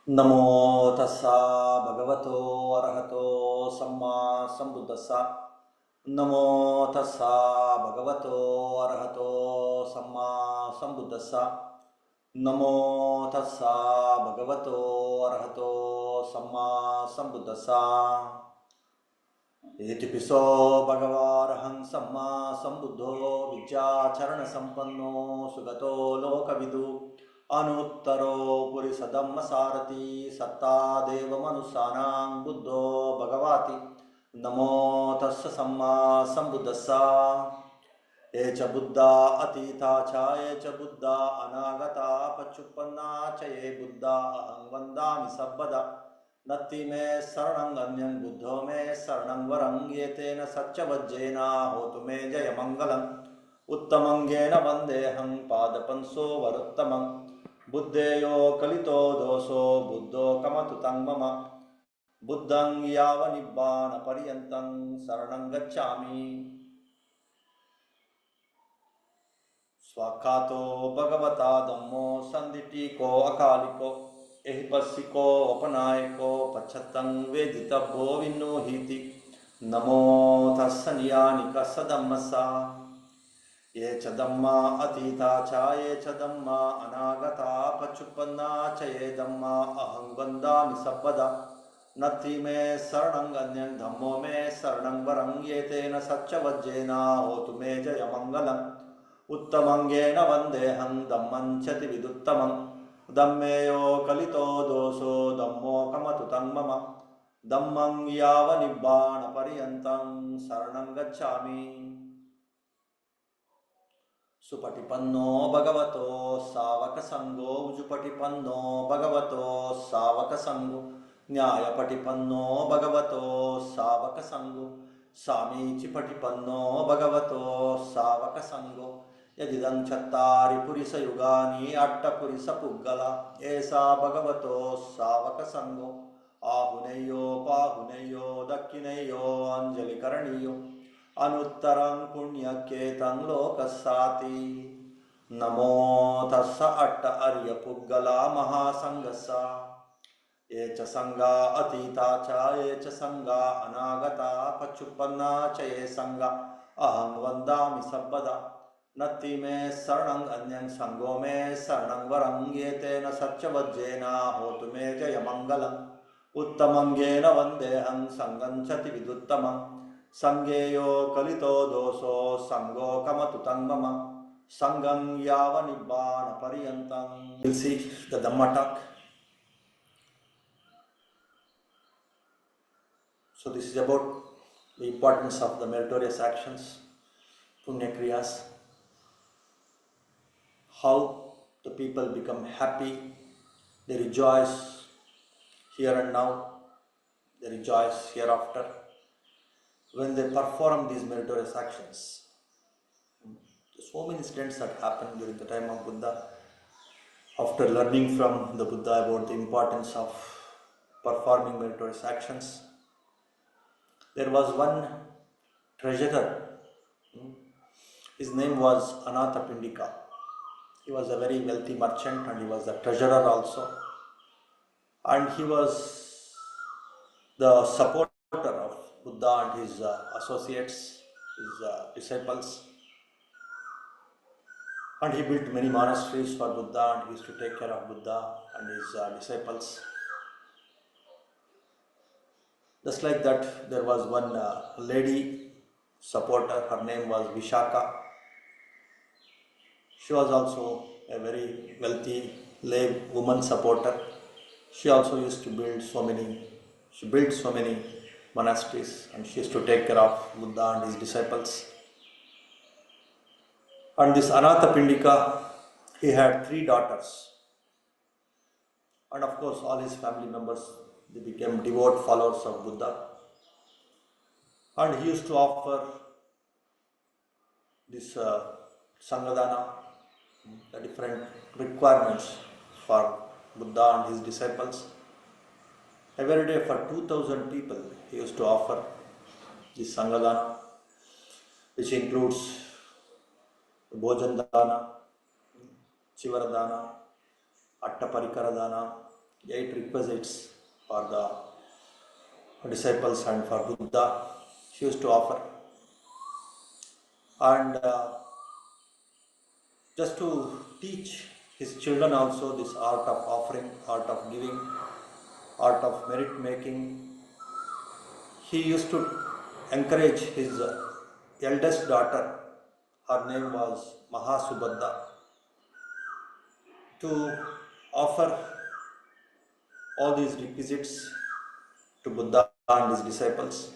नमो तस्सा भगवतो अरहतो सम्मा सम्बुद्धस्सा। नमो तस्सा भगवतो अरहतो सम्मा सम्बुद्धस्सा। नमो तस्सा भगवतो अरहतो सम्मा सम्बुद्धस्सा। इतिपिसो भगवारहं सम्मा सम्बुद्धो विद्याचरण संपन्नो सुगतो लोकविदु अनुत्तरो पुरिसधम्म सारथि सत्ता देवमनुसानां बुद्धो भगवाति। नमो तस्स सम्मा सम्बुद्धस्सा। ये च बुद्धा अतीता च ये च बुद्धा अनागता पच्युपन्ना च ये बुद्धा अहं वन्दामि सर्वदा। नत्ति मे शरणं अन्यं बुद्धो मे शरणं वरं ये तेन सच्चवज्जेन होतु मे जयमङ्गलम्। उत्तमङ्गेन वन्देऽहं पादपंसो वरुत्तमं। बुद्धेयो कलितो दोषो बुद्धो कमतु तं मम। बुद्धं यावनिब्बानपर्यन्तं शरणं गच्छामि। स्वाखातो भगवता धम्मो संदिटीको अकालिको एहिपस्सिको अपनायको पच्छतं वेदितव्यो विन्नोहीति। नमो तस्स नियानिक सदम्मसा। ये च धम्मा अतीता च ये च धम्मा अनागता पच्युपन्ना च ये धम्मा अहं वन्दामि सर्वदा। नत्ति मे शरणं अन्यं धम्मो मे शरणं वरं ये तेन सच्चवज्जेन होतु मे जयमङ्गलम्। उत्तमङ्गेन वन्देऽहं धम्मं चति विदुत्तमं। धम्मेयो कलितो दोषो धम्मो कमतु तं मम। धम्मं यावनिब्बानपर्यन्तं शरणं गच्छामि। सुपटिपन्नो भगवतो सावकसङ्गो उजुपटिपन्नो भगवतो सावकसङ्गो न्यायपटिपन्नो भगवतो सावकसङ्गो सामीचिपटिपन्नो भगवतो सावकसङ्गो। यदिदं चत्तारि पुरिसयुगानि अट्टपुरिसपुग्गला एषा भगवतो सावकसङ्गो। आहुनेयो पाहुनेयो दक्षिणेयो अञ्जलिकरणीयो अनुत्तरं पुण्यकेतं लोकस्साति। नमो तस्स अट्ट अर्यपुग्गला महासङ्गस्सा। ये च संगा अतीता च ये च संगा अनागता पच्युपन्ना च ये संगा अहं वन्दामि सर्वदा। नत्ति मे शरणं अन्यं संगो मे शरणं वरं ये तेन सच्चवज्जेन होतु मे जयमङ्गलम्। उत्तमङ्गेन वन्देऽहं संगं चति विदुत्तमं। संगेयो कलितो दोषो संगो कमतु तं मम। संगं यावनिब्बानपर्यन्तं। We'll see the Dhamma talk. So this is about the importance of the meritorious actions, punya kriyas, how the people become happy, they rejoice here and now, they rejoice hereafter when they perform these meritorious actions. So many incidents that happened during the time of Buddha. After learning from the Buddha about the importance of performing meritorious actions, there was one treasurer. His name was Anathapindika. He was a very wealthy merchant and he was the treasurer also. And he was the supporter of Buddha and his associates, his disciples. And he built many monasteries for Buddha and he used to take care of Buddha and his disciples. Just like that, there was one lady supporter, her name was Vishaka. She was also a very wealthy lay woman supporter. She also used to build so many monasteries and she used to take care of Buddha and his disciples. And this Anathapindika, he had 3 daughters. And of course all his family members, they became devout followers of Buddha. And he used to offer this Sangadana, the different requirements for Buddha and his disciples. Every day for 2,000 people he used to offer this Sangadana, which includes Bhojan Dana, Chivaradana, Attaparikara Dana, 8 requisites for the disciples and for Buddha. She used to offer, and just to teach his children also this art of offering, art of giving, art of merit making. He used to encourage his eldest daughter, her name was Mahasubhadra, to offer all these requisites to Buddha and his disciples.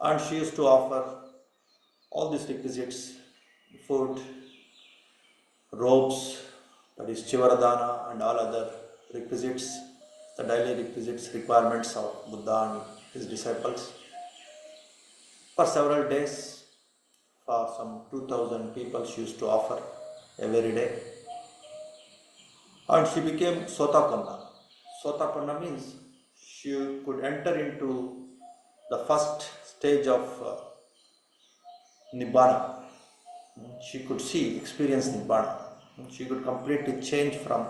And she used to offer all these requisites: food, robes, that is Chivaradana, and all other requisites, the daily requisites, requirements of Buddha and his disciples. For several days, for some 2000 people, she used to offer every day. And she became Sotapanna. Sotapanna means she could enter into the first stage of Nibbana. She could see, experience Nibbana. She could completely change from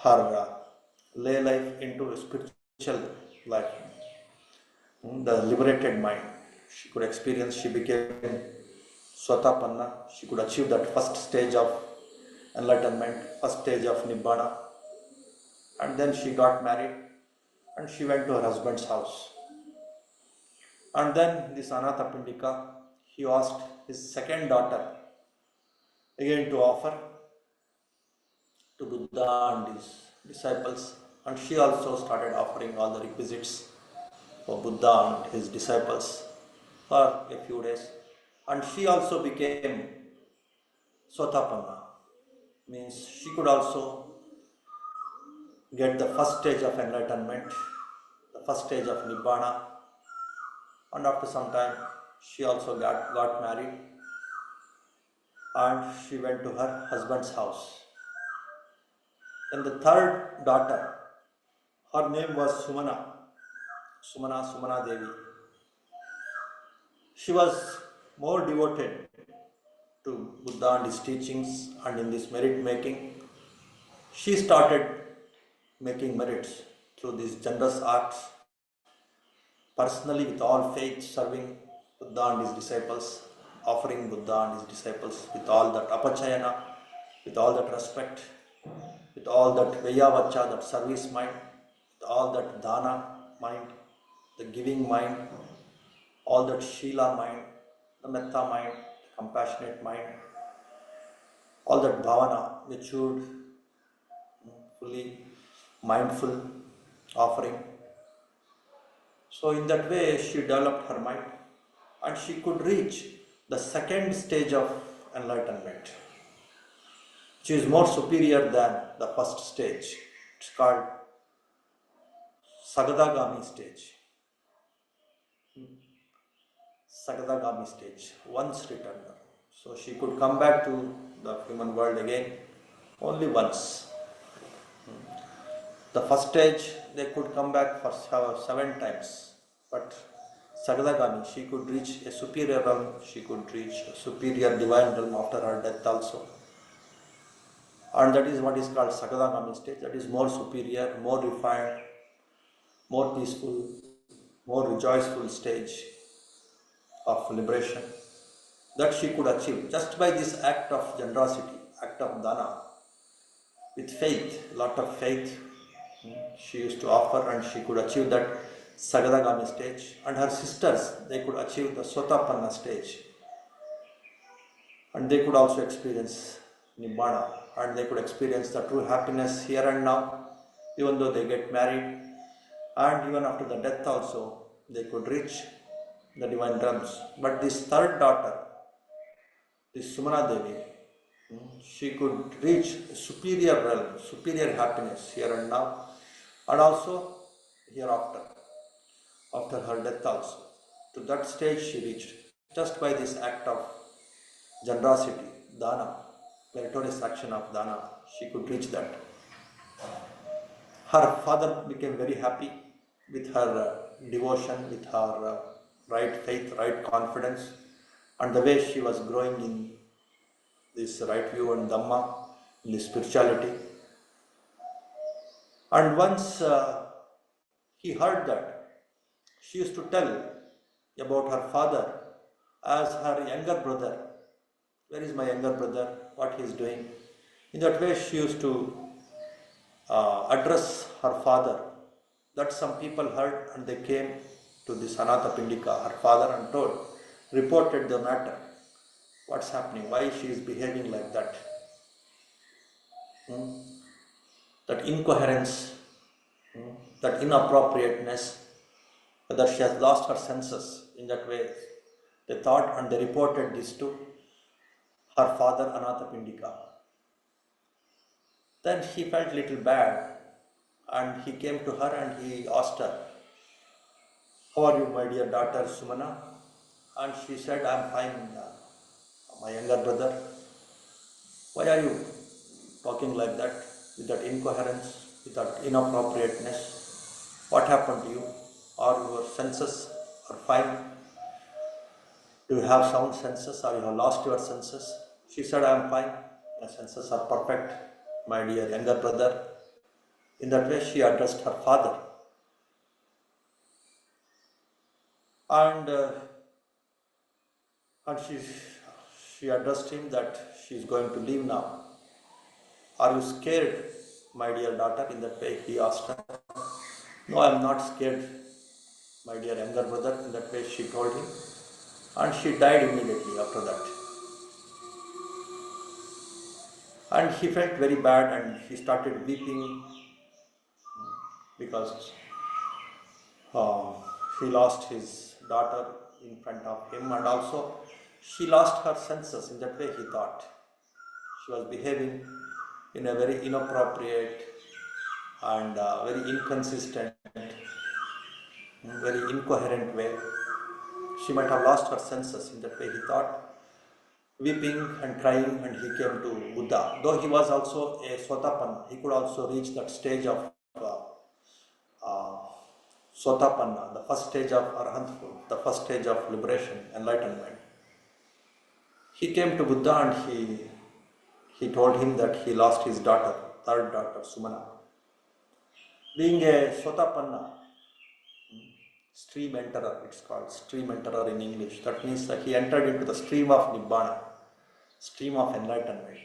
her lay life into a spiritual life, the liberated mind. She could experience, she became Swatapanna. She could achieve that first stage of enlightenment, first stage of Nibbana. And then she got married and she went to her husband's house. And then this Anathapindika, he asked his second daughter again to offer to Buddha and his disciples, and she also started offering all the requisites for Buddha and his disciples for a few days. And she also became Sotapanna, means she could also get the first stage of enlightenment, the first stage of Nibbana, and after some time she also got married and she went to her husband's house. Then the third daughter, her name was Sumana Devi. She was more devoted to Buddha and his teachings, and in this merit making, she started making merits through these generous acts, personally with all faith, serving Buddha and his disciples, offering Buddha and his disciples with all that apachayana, with all that respect, with all that vayavacha, that service mind, with all that dana mind, the giving mind, all that shila mind, the metta mind, the compassionate mind, all that bhavana, matured, fully mindful offering. So in that way she developed her mind and she could reach the second stage of enlightenment, which is more superior than the first stage. It's called Sagadagami stage. Sagadagami stage, once returner. So she could come back to the human world again only once. The first stage, they could come back for 7 times, but Sagadagami, she could reach a superior realm, she could reach a superior divine realm after her death also. And that is what is called Sagadagami stage, that is more superior, more refined, more peaceful, more rejoiceful stage of liberation that she could achieve just by this act of generosity, act of dana, with faith, lot of faith. She used to offer and she could achieve that Sagadagami stage, and her sisters, they could achieve the Sotapanna stage, and they could also experience Nibbana, and they could experience the true happiness here and now, even though they get married, and even after the death also, they could reach the divine realms. But this third daughter, this Sumana Devi, she could reach a superior realm, superior happiness here and now, and also hereafter, after her death also. To that stage she reached just by this act of generosity, dana, meritorious action of dana. She could reach that. Her father became very happy with her devotion, with her right faith, right confidence, and the way she was growing in this right view and Dhamma, in this spirituality. And once he heard that, she used to tell about her father as her younger brother. Where is my younger brother? What he is doing? In that way, she used to address her father. That some people heard and they came to this Anatha Pindika, her father, and reported the matter. What's happening? Why she is behaving like that? That incoherence, that inappropriateness, whether she has lost her senses in that way. They thought and they reported this to her father Anatha Pindika. Then he felt little bad and he came to her and he asked her, "How are you, my dear daughter Sumana?" And she said, "I am fine, my younger brother. Why are you talking like that, with that incoherence, with that inappropriateness? What happened to you? Are your senses are fine? Do you have sound senses or you have lost your senses?" She said, "I am fine. My senses are perfect, my dear younger brother." In that way, she addressed her father. And she addressed him that she is going to leave now. "Are you scared, my dear daughter?" In that way, he asked her. "No, I am not scared, my dear younger brother." In that way, she told him. And she died immediately after that. And he felt very bad and he started weeping because uh, he lost his daughter in front of him, and also she lost her senses. In that way, he thought she was behaving in a very inappropriate and very inconsistent, very incoherent way. She might have lost her senses. In that way, he thought, weeping and crying, and he came to Buddha. Though he was also a Sotapanna, he could also reach that stage of uh, Sotapanna, the first stage of Arhanthood, the first stage of liberation, enlightenment. He came to Buddha and he told him that he lost his daughter, third daughter, Sumana. Being a Sotapanna, stream enterer, it's called stream enterer in English. That means that he entered into the stream of Nibbana, stream of enlightenment.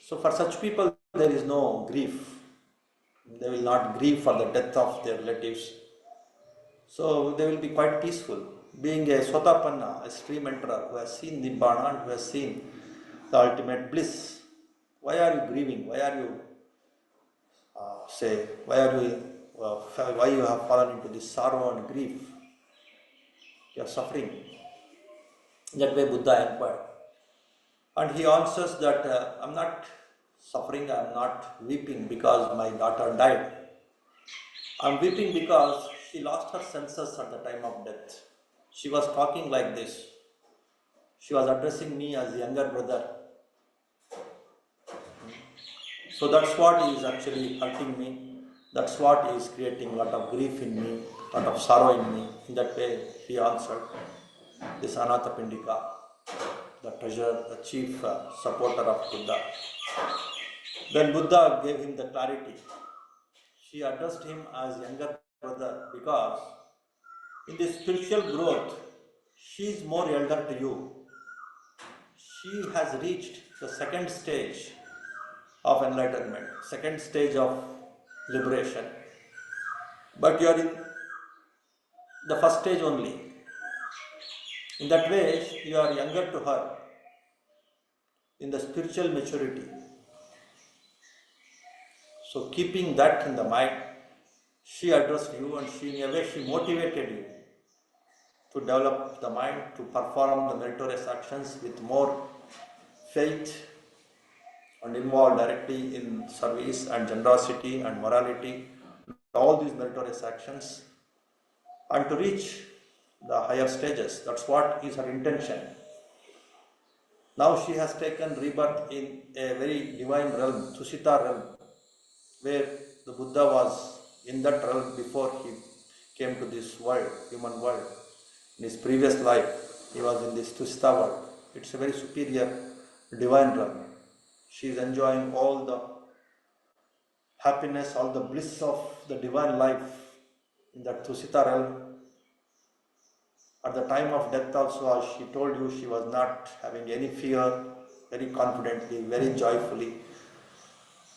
So for such people, there is no grief. They will not grieve for the death of their relatives. So they will be quite peaceful. Being a Sotapanna, a stream enterer who has seen Nibbana and who has seen the ultimate bliss, why are you grieving? Why are you why you have fallen into this sorrow and grief? You are suffering. That way Buddha inquired. And he answers that I'm not suffering, I'm not weeping because my daughter died. I'm weeping because she lost her senses at the time of death. She was talking like this. She was addressing me as younger brother. So that's what is actually hurting me. That's what is creating a lot of grief in me, a lot of sorrow in me. In that way, he answered this Anatha Pindika, the treasurer, the chief supporter of Buddha. Then Buddha gave him the clarity. She addressed him as younger brother because in this spiritual growth, she is more elder to you. She has reached the second stage of enlightenment, second stage of liberation. But you are in the first stage only. In that way, you are younger to her in the spiritual maturity. So keeping that in the mind, she addressed you and in a way she motivated you to develop the mind, to perform the meritorious actions with more faith and involved directly in service and generosity and morality, all these meritorious actions, and to reach the higher stages. That's what is her intention. Now she has taken rebirth in a very divine realm, Tusita realm, where the Buddha was in that realm before he came to this world, human world. In his previous life, he was in this Tusita world. It's a very superior divine realm. She is enjoying all the happiness, all the bliss of the divine life in that Tusita realm. At the time of death also, as she told you, she was not having any fear, very confidently, very joyfully,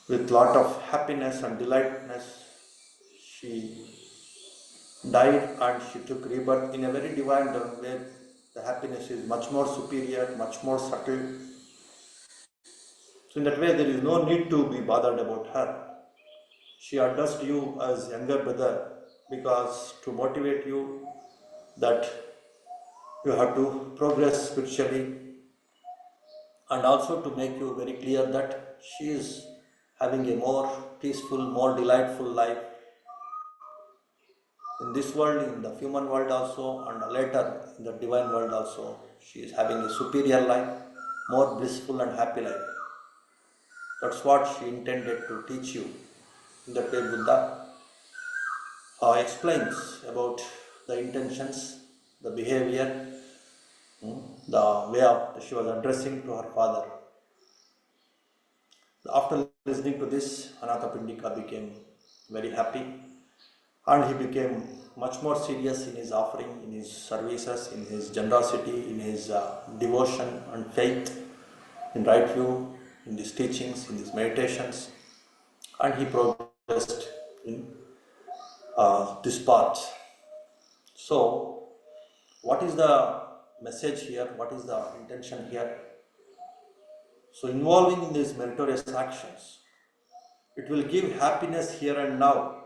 with lot of happiness and delightness. She died and she took rebirth in a very divine realm where the happiness is much more superior, much more subtle. So in that way, there is no need to be bothered about her. She addressed you as younger brother because to motivate you that you have to progress spiritually, and also to make you very clear that she is having a more peaceful, more delightful life in this world, in the human world also, and later in the divine world also. She is having a superior life, more blissful and happy life. That's what she intended to teach you. In that way, Buddha explains about the intentions, the behavior, the way of she was addressing to her father. After listening to this, Anathapindika became very happy, and he became much more serious in his offering, in his services, in his generosity, in his devotion and faith in right view, in these teachings, in these meditations, and he progressed in this path. So, what is the message here? What is the intention here? So, involving in these meritorious actions, it will give happiness here and now.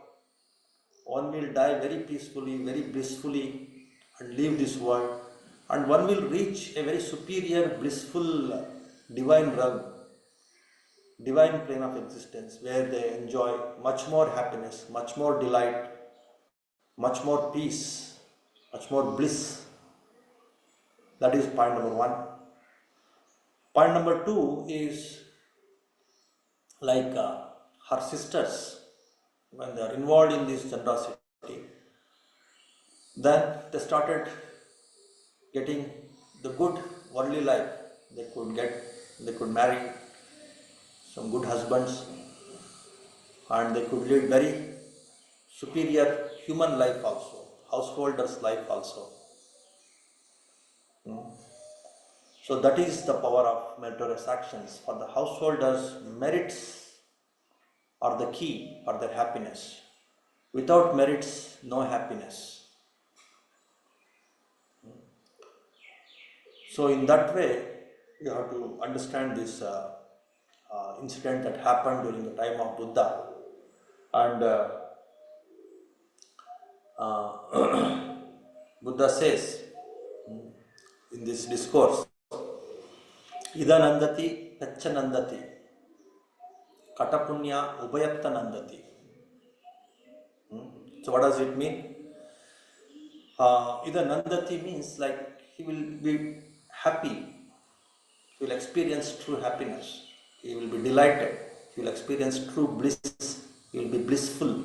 One will die very peacefully, very blissfully, and leave this world, and one will reach a very superior, blissful, divine realm, divine plane of existence, where they enjoy much more happiness, much more delight, much more peace, much more bliss. That is point number one. Point number two is like her sisters, when they are involved in this generosity, then they started getting the good worldly life. They could marry some good husbands, and they could lead very superior human life also, householder's life also. So that is the power of meritorious actions. For the householders, merits are the key for their happiness. Without merits, no happiness. So in that way, you have to understand this incident that happened during the time of Buddha. And Buddha says in this discourse, Ida nandati, Pecha nandati, Katapunya Ubayatta nandati. So what does it mean? Ida nandati means like he will be happy, he will experience true happiness, he will be delighted, he will experience true bliss, he will be blissful,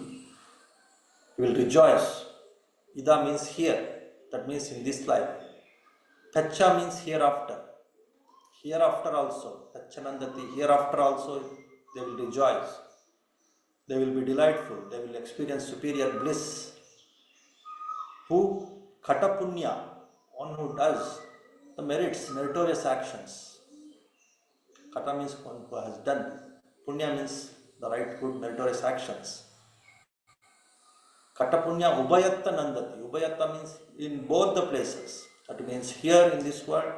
he will rejoice. Ida means here, that means in this life. Pecha means hereafter. Hereafter also, Tachanandati, hereafter also they will rejoice, they will be delightful, they will experience superior bliss. Who? Katapunya, one who does the merits, meritorious actions. Kata means one who has done. Punya means the right, good, meritorious actions. Katapunya Ubayatta Nandati. Ubayatta means in both the places. That means here in this world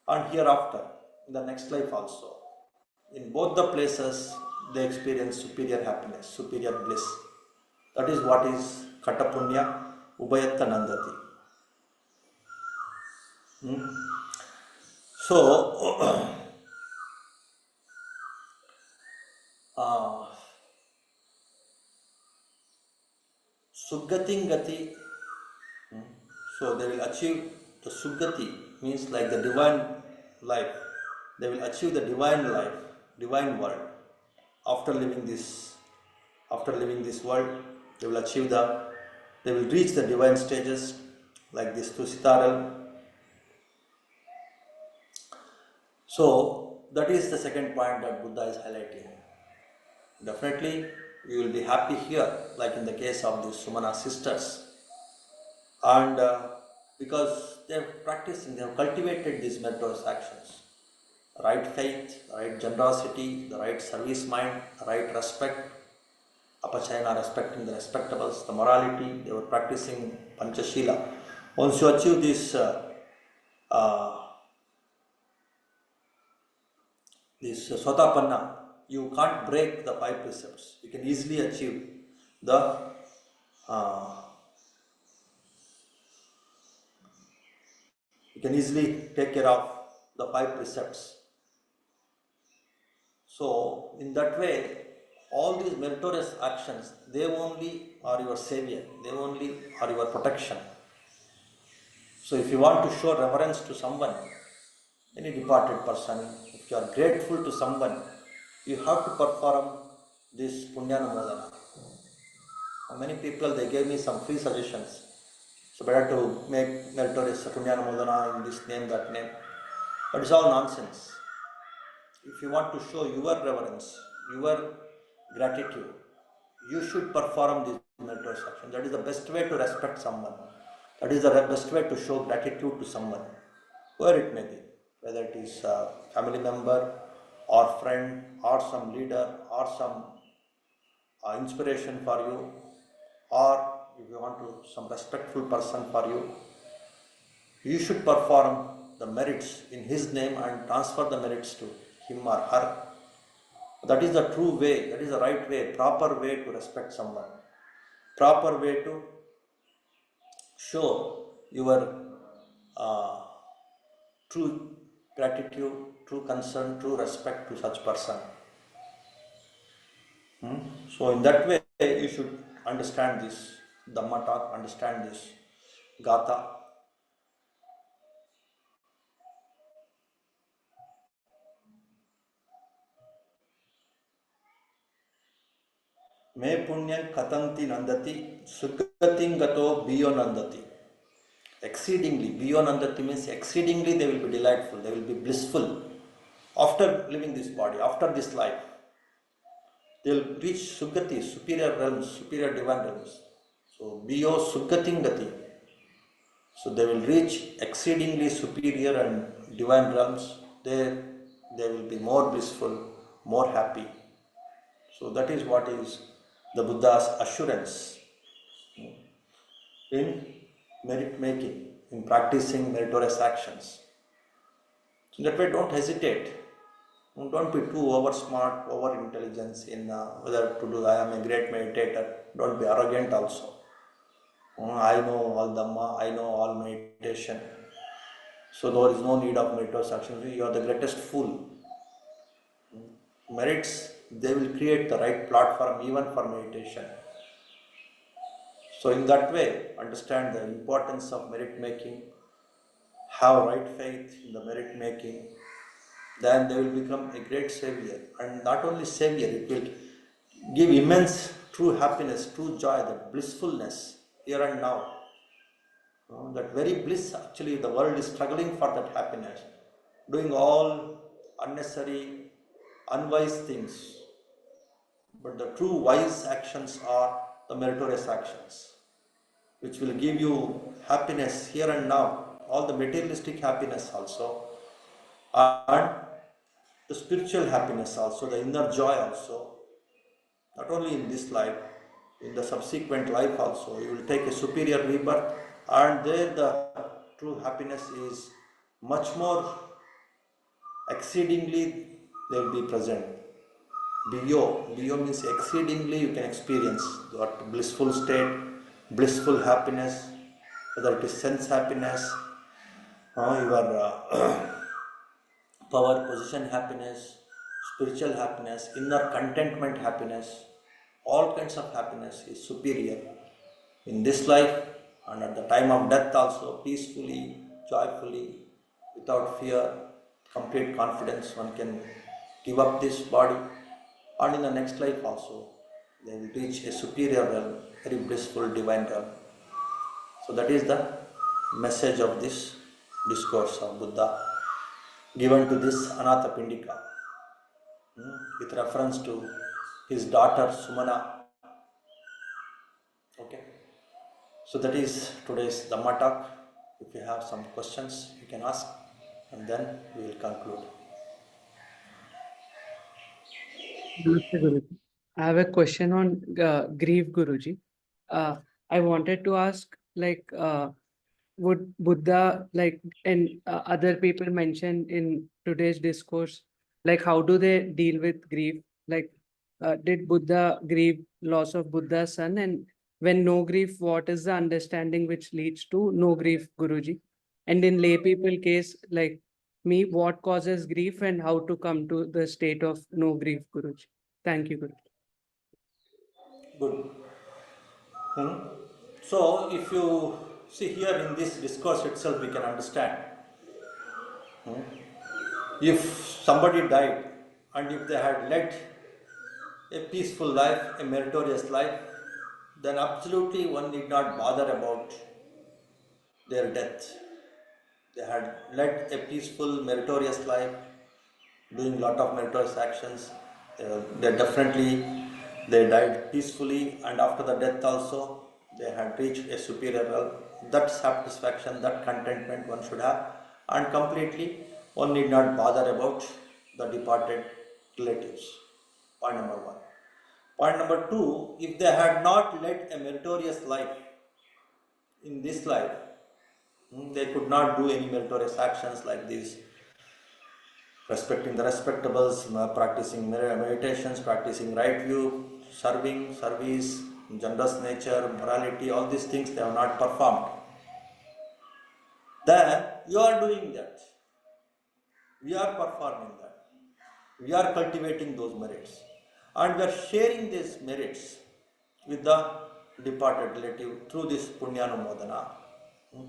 and hereafter, in the next life also. In both the places, they experience superior happiness, superior bliss. That is what is Katapunya Ubayatta Nandati. So, Suggating Gati, so they will achieve the Suggati, means like the divine life. They will achieve the divine life, divine world. After living this world, they will they will reach the divine stages like this Tusitaral. So that is the second point that Buddha is highlighting. Definitely, you will be happy here, like in the case of the Sumana sisters. And because they have practicing, they have cultivated these meritorious actions. Right faith, right generosity, the right service mind, the right respect, apachayana, respecting the respectables, the morality, they were practicing Panchashila. Once you achieve uh, this Sotapanna, you can't break the five precepts. You can easily achieve the uh, you can easily take care of the five precepts. So in that way, all these meritorious actions, they only are your savior, they only are your protection. So if you want to show reverence to someone, any departed person, if you are grateful to someone, you have to perform this Punyanamodana. Many people, they gave me some free suggestions. So better to make meritorious Punyanamodana in this name, that name. But it's all nonsense. If you want to show your reverence, your gratitude, you should perform this meritorious action. That is the best way to respect someone. That is the best way to show gratitude to someone, whoever it may be, whether it is a family member or friend or some leader or some inspiration for you, or if you want to some respectful person for you, you should perform the merits in his name and transfer the merits to him or her. That is the true way, that is the right way, proper way to respect someone, proper way to show your uh, true gratitude, true concern, true respect to such person. So in that way, you should understand this Dhamma talk, understand this Gatha. Me punyam katanti nandati, sugating gato biyo nandati. Exceedingly, biyo nandati means exceedingly they will be delightful, they will be blissful. After living this body, after this life, they will reach Sugati, superior realms, superior divine realms. So, biyo sugating gati. So, they will reach exceedingly superior and divine realms. There, they will be more blissful, more happy. So, that is what is the Buddha's assurance in merit making, in practicing meritorious actions. So, that way, don't hesitate. Don't be too over smart, over intelligence in whether to do. I am a great meditator. Don't be arrogant also. I know all Dhamma, I know all meditation. So there is no need of meritorious action. You are the greatest fool. Merits, they will create the right platform even for meditation. So in that way, understand the importance of merit making, have right faith in the merit making, then they will become a great savior. And not only savior, it will give immense true happiness, true joy, that blissfulness here and now. That very bliss, actually the world is struggling for that happiness, doing all unnecessary, unwise things. But the true wise actions are the meritorious actions, which will give you happiness here and now, all the materialistic happiness also, and the spiritual happiness also, the inner joy also, not only in this life, in the subsequent life also. You will take a superior rebirth, and there the true happiness is much more exceedingly they will be present. Biyo means exceedingly you can experience that blissful state, blissful happiness, whether it is sense happiness, your power, position happiness, spiritual happiness, inner contentment happiness, all kinds of happiness is superior in this life and at the time of death also, peacefully, joyfully, without fear, complete confidence one can give up this body, and in the next life also they will reach a superior realm, very blissful divine realm. So that is the message of this discourse of Buddha given to this Anathapindika with reference to his daughter Sumana. Okay. So that is today's Dhamma talk. If you have some questions, you can ask, and then we will conclude. Namaste, Guruji. I have a question on grief, Guruji. Uh, I wanted to ask, would Buddha, and other people mentioned in today's discourse, how do they deal with grief? Did Buddha grieve loss of Buddha's son? And when no grief, what is the understanding which leads to no grief, Guruji? And in lay people case, like me, what causes grief and how to come to the state of no grief, Guruji? Thank you, Guruji. Good. Hmm. So if you see here in this discourse itself, we can understand if somebody died and if they had led a peaceful life, a meritorious life, then absolutely one need not bother about their death. They had led a peaceful, meritorious life, doing lot of meritorious actions. They definitely they died peacefully, and after the death also they had reached a superior realm. That satisfaction, that contentment one should have, and completely one need not bother about the departed relatives. Point number one. Point number two, if they had not led a meritorious life in this life, they could not do any meritorious actions like these, respecting the respectables, practicing meditations, practicing right view, serving, service, generous nature, morality, all these things they have not performed. Then you are doing that. We are performing that. We are cultivating those merits. And we are sharing these merits with the departed relative through this punyanumodana,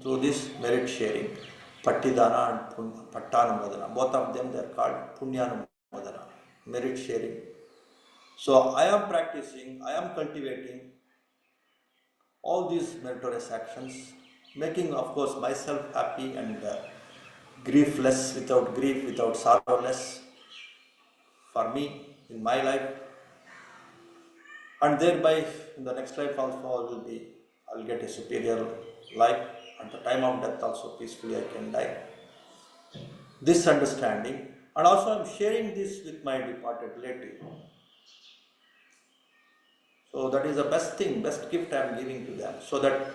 through this merit sharing. Pattidana and pattanumodana. Both of them they are called punyanumodana, merit sharing. So I am practicing, I am cultivating all these meritorious actions, making of course myself happy and griefless, without grief, without sorrowless for me in my life, and thereby in the next life also I will get a superior life. At the time of death also peacefully I can die. This understanding, and also I am sharing this with my departed relative. So that is the best thing, best gift I am giving to them, so that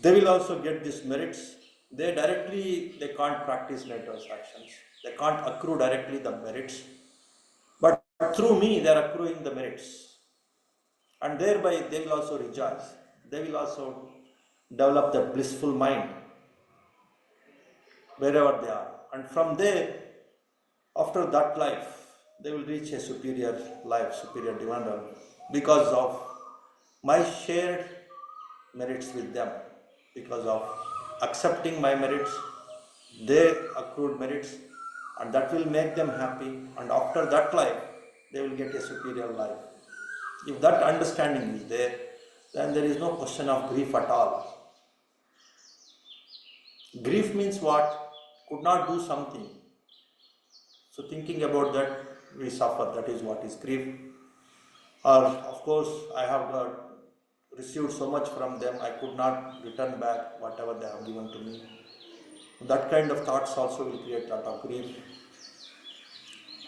they will also get these merits. They can't practice meritorious actions. They can't accrue directly the merits, but through me they are accruing the merits, and thereby they will also rejoice. They will also develop that blissful mind wherever they are, and from there, after that life, they will reach a superior life, superior divine realm, because of my shared merits with them, because of accepting my merits, their accrued merits, and that will make them happy, and after that life, they will get a superior life. If that understanding is there, then there is no question of grief at all. Grief means what? Could not do something. So thinking about that, we suffer. That is what is grief. Or of course, I have received so much from them, I could not return back whatever they have given to me. That kind of thoughts also will create a lot of grief.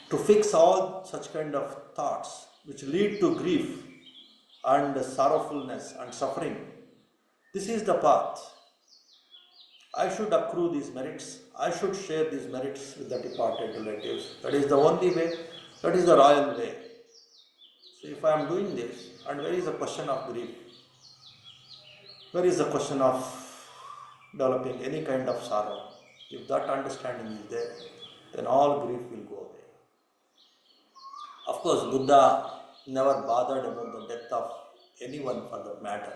To fix all such kind of thoughts which lead to grief and sorrowfulness and suffering, this is the path. I should accrue these merits. I should share these merits with the departed relatives. That is the only way. That is the royal way. So if I am doing this, and where is the question of grief? Where is the question of developing any kind of sorrow? If that understanding is there, then all grief will go away. Of course, Buddha never bothered about the death of anyone for that matter.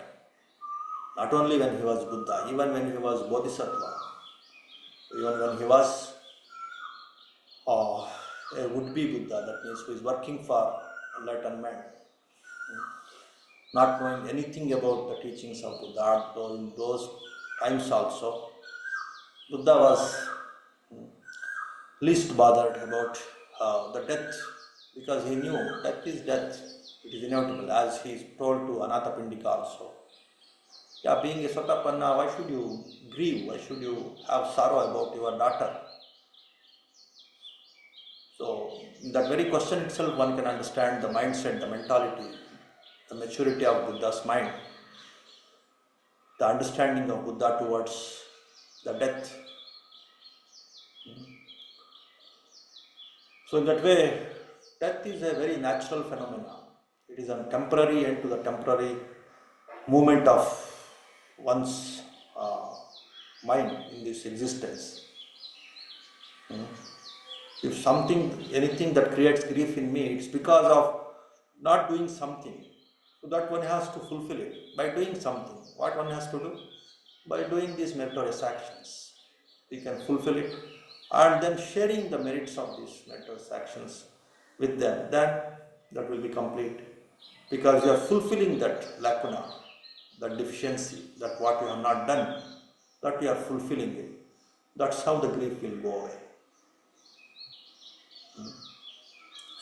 Not only when he was Buddha, even when he was Bodhisattva, even when he was a would-be Buddha, that means who is working for enlightenment, not knowing anything about the teachings of Buddha, though in those times also, Buddha was least bothered about the death, because he knew death is death. It is inevitable, as he is told to Anathapindika also. Yeah, being a Satapanna, why should you grieve? Why should you have sorrow about your daughter? So, in that very question itself, one can understand the mindset, the mentality, the maturity of Buddha's mind, the understanding of Buddha towards the death. So, in that way, death is a very natural phenomenon. It is a temporary end to the temporary movement of one's mind in this existence. If something, anything that creates grief in me, it's because of not doing something. So that one has to fulfill it by doing something. What one has to do? By doing these meritorious actions. We can fulfill it and then sharing the merits of these meritorious actions with them. Then that will be complete. Because you are fulfilling that lacuna, that deficiency, that what you have not done, that you are fulfilling it. That's how the grief will go away.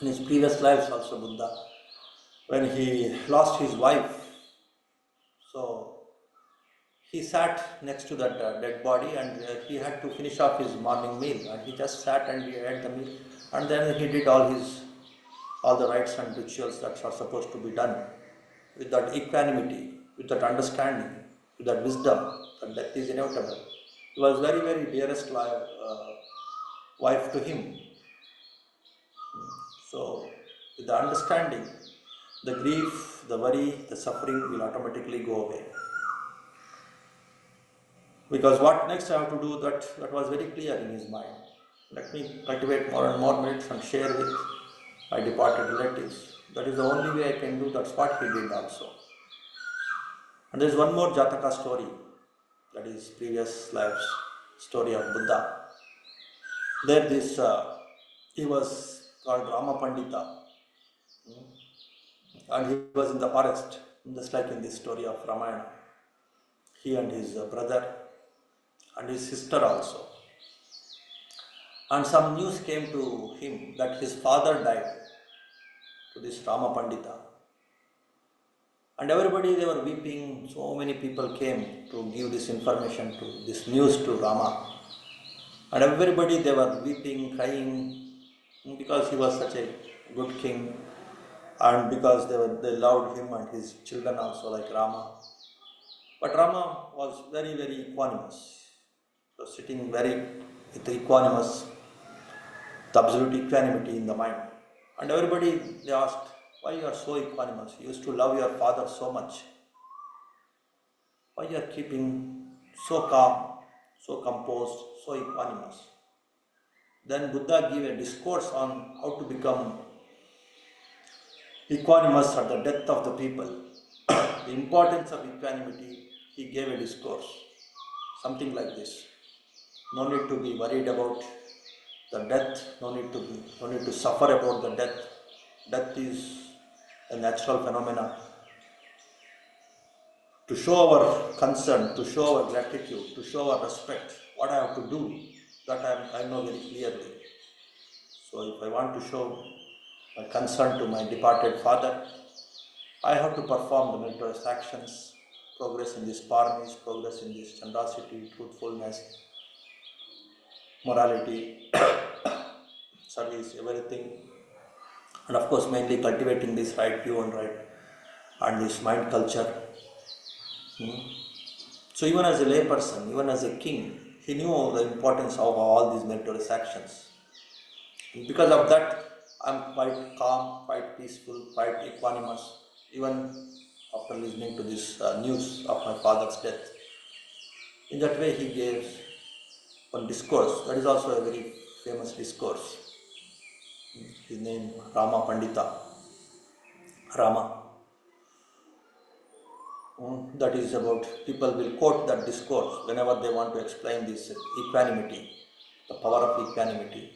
In his previous lives also, Buddha, when he lost his wife, so he sat next to that dead body, and he had to finish off his morning meal, and he just sat and he ate the meal, and then he did all the rites and rituals that are supposed to be done with that equanimity, with that understanding, with that wisdom that death is inevitable. He was very, very dearest wife to him. So, with the understanding, the grief, the worry, the suffering will automatically go away. Because what next I have to do, that was very clear in his mind. Let me cultivate more and more merits and share with my departed relatives. That is the only way I can do. That's what he did also. And there is one more Jataka story, that is previous lives story of Buddha. There he was called Rama Pandita, and he was in the forest, just like in this story of Ramayana. He and his brother and his sister also. And some news came to him that his father died, to this Rama Pandita. And everybody, they were weeping. So many people came to give this information, to this news to Rama. And everybody, they were weeping, crying, because he was such a good king, and because they loved him and his children also, like Rama. But Rama was very, very equanimous. He was sitting very with equanimous, the absolute equanimity in the mind. And everybody, they asked, why you are so equanimous? You used to love your father so much. Why you are keeping so calm, so composed, so equanimous? Then Buddha gave a discourse on how to become equanimous at the death of the people. The importance of equanimity, he gave a discourse, something like this. No need to be worried about the death, no need to suffer about the death. Death is a natural phenomenon. To show our concern, to show our gratitude, to show our respect, what I have to do, that I know very clearly. So if I want to show my concern to my departed father, I have to perform the meritorious actions, progress in these paramis, progress in this generosity, truthfulness, morality, service, everything. And of course, mainly cultivating this right view and this mind culture. So even as a layperson, even as a king, he knew the importance of all these meritorious actions. Because of that, I'm quite calm, quite peaceful, quite equanimous, even after listening to this news of my father's death. In that way, he gave one discourse. That is also a very famous discourse. His name Rama Pandita. Rama. That is about, people will quote that discourse whenever they want to explain this equanimity, the power of equanimity.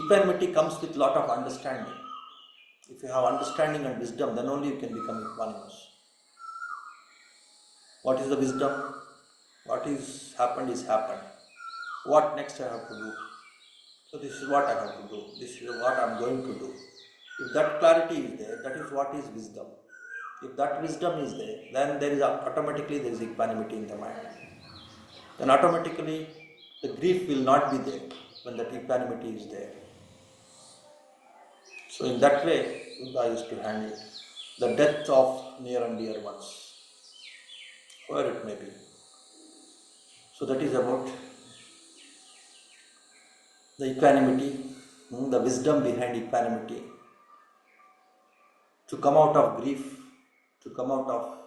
Equanimity comes with lot of understanding. If you have understanding and wisdom, then only you can become equanimous. What is the wisdom? What is happened is happened. What next I have to do? So this is what I have to do. This is what I am going to do. If that clarity is there, that is what is wisdom. If that wisdom is there, then there is automatically there is equanimity in the mind. Then automatically the grief will not be there when that equanimity is there. So in that way, Buddha used to handle the death of near and dear ones, whoever it may be. So that is about the equanimity, the wisdom behind equanimity, to come out of grief, to come out of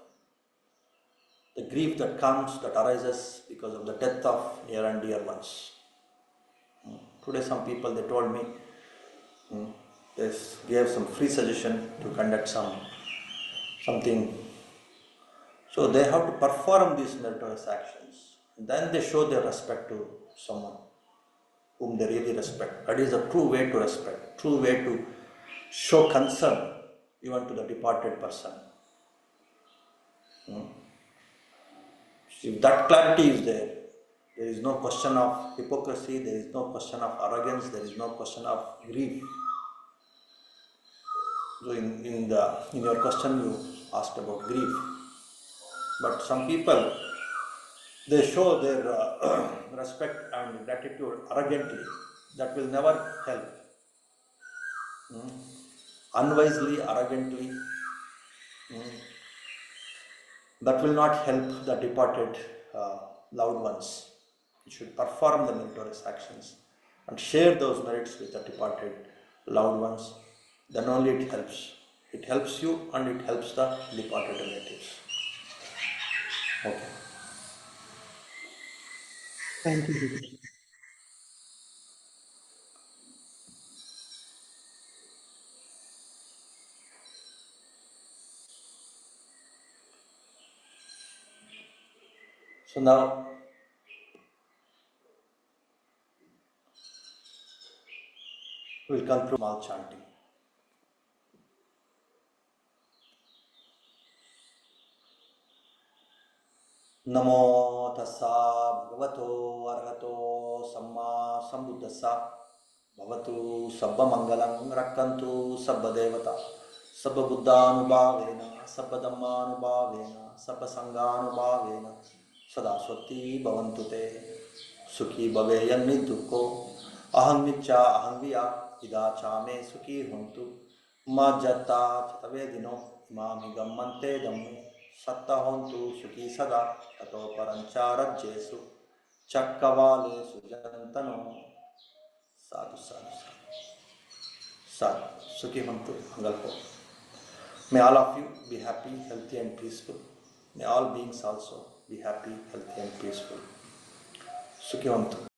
the grief that comes, that arises because of the death of near and dear ones. Today some people, they told me, they gave some free suggestion to conduct something. So they have to perform these meritorious actions. Then they show their respect to someone whom they really respect. That is a true way to respect, true way to show concern even to the departed person. If that clarity is there, there is no question of hypocrisy, there is no question of arrogance, there is no question of grief. So in your question you asked about grief, but some people, they show their respect and gratitude arrogantly. That will never help. Unwisely, arrogantly, that will not help the departed loved ones. You should perform the meritorious actions and share those merits with the departed loved ones. Then only it helps. It helps you and it helps the departed relatives. Okay. Thank you, Guruji. So now we will conclude small chanting. नमो तस्सा भगवतो अर्हतो सम्मा सम्बुद्धस्सा भवतु सर्वमङ्गलं रक्षन्तु सर्वदेवता सर्वबुद्धानुभावेन सर्वधम्मानुभावेन सर्वसङ्घानुभावेन सदा स्वस्ति भवन्तु ते सुखी भवेयन्निर्दुःखो अहं मिच्छा अहं विया इदा चा मे सुखी हन्तु मज्जता चतवेदिनो इमामि गम्मन्ते धम्मे सत्ता हन्तु सुखी सदा ततो परञ्चारज्येषु चक्रवालेषु जन्तनो साधु साधु साधु सुखी हन्तु मंगल. May all of you be happy, healthy and peaceful. May all beings also be happy, healthy and peaceful. Sukhi Vantu.